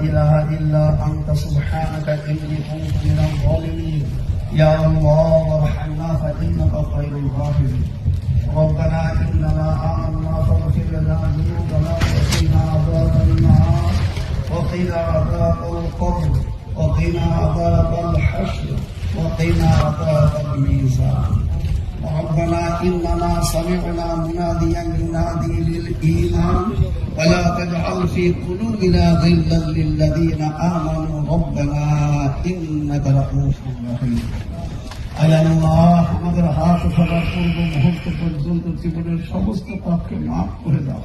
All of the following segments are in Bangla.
إله إلا أنت سبحانك إني كنت من الظالمين يا الله وارحمنا فإنك خير الراحمين ربنا إننا آمنا فاغفر لنا ذنوبنا وقنا عذاب النار وقنا عذاب القبر وقنا عذاب الحشر وقنا عذاب الميزان ربنا إننا سمعنا مناديا ينادي للإيمان ولا تجعل في قلوبنا غلا للذين آمنوا ربنا إنك رؤوف رحيم আয় আল্লাহ আমাদের হাত উঠাবার পূর্ব মুহূর্ত পর্যন্ত জীবনের সমস্ত পাপকে মাফ করে দাও।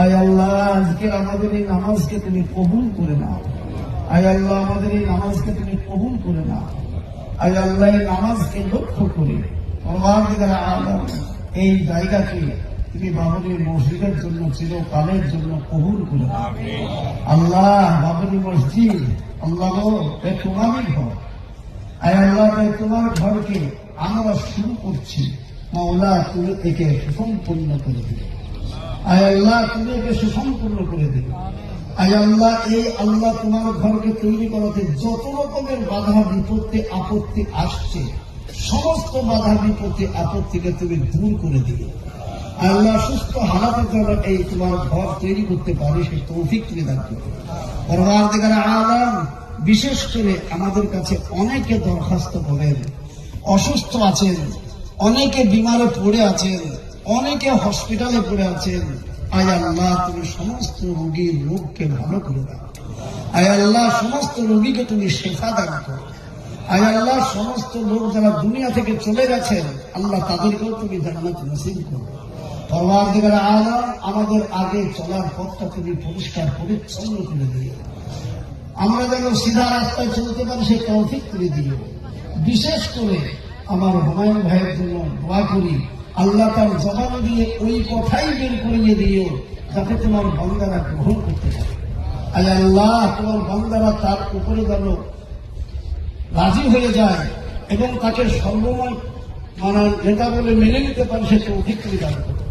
আয় আল্লাহ আজকে আমাদের এই নামাজকে তুমি কবুল করে নাও। আয় আল্লাহ আমাদের এই নামাজকে তুমি কবুল করে নাও। আয় আল্লাহ এই নামাজকে লক্ষ্য করে এই জায়গাকে তুমি বাবরি মসজিদের জন্য চিরকালের জন্য কবুল করে নাও। আল্লাহ বাবরি মসজিদ আল্লাহ তোমারই ঘর। আয় আল্লাহ তোমার ঘরকে আমরা শুরু করছি মাওলা তুমি একে সুসম্পন্ন করে দিবে। আয় আল্লাহ তুমি একে সুসম্পন্ন করে দিবে। আয় আল্লাহ এই আল্লাহ তোমার ঘরকে তৈরি করাতে যত রকমের বাধা বিপত্তি আপত্তি আসছে সমস্ত বাধা বিপত্তি আপত্তিকে তুমি দূর করে দিবে। আল্লাহ সুস্থ হালাতে যারা এই তোমার ঘর তৈরি করতে পারে সে তৌফিক তুমি দান করবে। পরওয়ারদিগার আলম বিশেষ করে আমাদের কাছে অনেকে দরখাস্ত করেন, অসুস্থ আছেন, অনেকে বিমারে পড়ে আছেন, অনেকে হসপিটালে পড়ে আছেন। আয় আল্লাহ তুমি সমস্ত রোগীর রোগকে ভালো করে দাও। আয় আল্লাহ সমস্ত রোগীকে তুমি শেফা দান করো। আয় আল্লাহ সমস্ত লোক যারা দুনিয়া থেকে চলে গেছেন আল্লাহ তাদেরকেও তুমি জান্নাত নসিব করো। পরওয়ারদিগার আলম আমাদের আগে চলার পথটা তুমি পরিষ্কার পরিচ্ছন্ন করে দিও। আমরা যেন সিধা রাস্তায় চলতে পারি সে তৌফিক করে দিও। বিশেষ করে আমার হুমায়ুন ভাইয়ের জন্য দোয়া করি আল্লাহ তার জবান দিয়ে ওই কথাই বের করিয়ে দিও যাতে তোমার বান্দারা গ্রহণ করতে পারে। আয় আল্লাহ তোমার বান্দারা তার উপরে যেন রাজি হয়ে যায় এবং তাকে সর্বময় নেতা বলে মেনে নিতে পারে সে তৌফিক তুমি দান করো।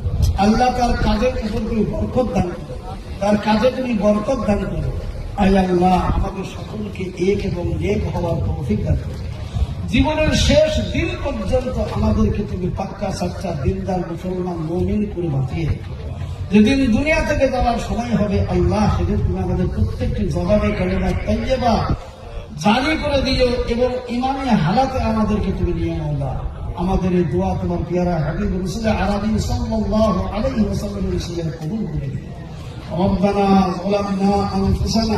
আল্লাহ তার কাজের উপর তুমি বরকত দান করো, তার কাজে তুমি বরকত দান করো। আয় আল্লাহ আমাদের সকলকে এক এবং নেক হওয়ার তৌফিক দান করো। জীবনের শেষ দিন পর্যন্ত আমাদেরকে তুমি পাক্কা সাচ্চা দিনদার মুসলমান মুমিন করে বাঁচিয়ে রেখো। যেদিন দুনিয়া থেকে যাওয়ার সময় হবে আল্লাহ সেদিন তুমি আমাদের প্রত্যেকটি জবানে কালেমা তাইয়্যিবা জারি করে দিও এবং ইমানি হালাতে আমাদেরকে তুমি নিয়ে আল্লাহ আমাদের এই দোয়া তোমার পিয়ারা হাবিব রাসূল আরবি সাল্লাল্লাহু আলাইহি ওয়াসাল্লামের উসিলায় কবুল করে দিও। রব্বানা যালামনা আনফুসানা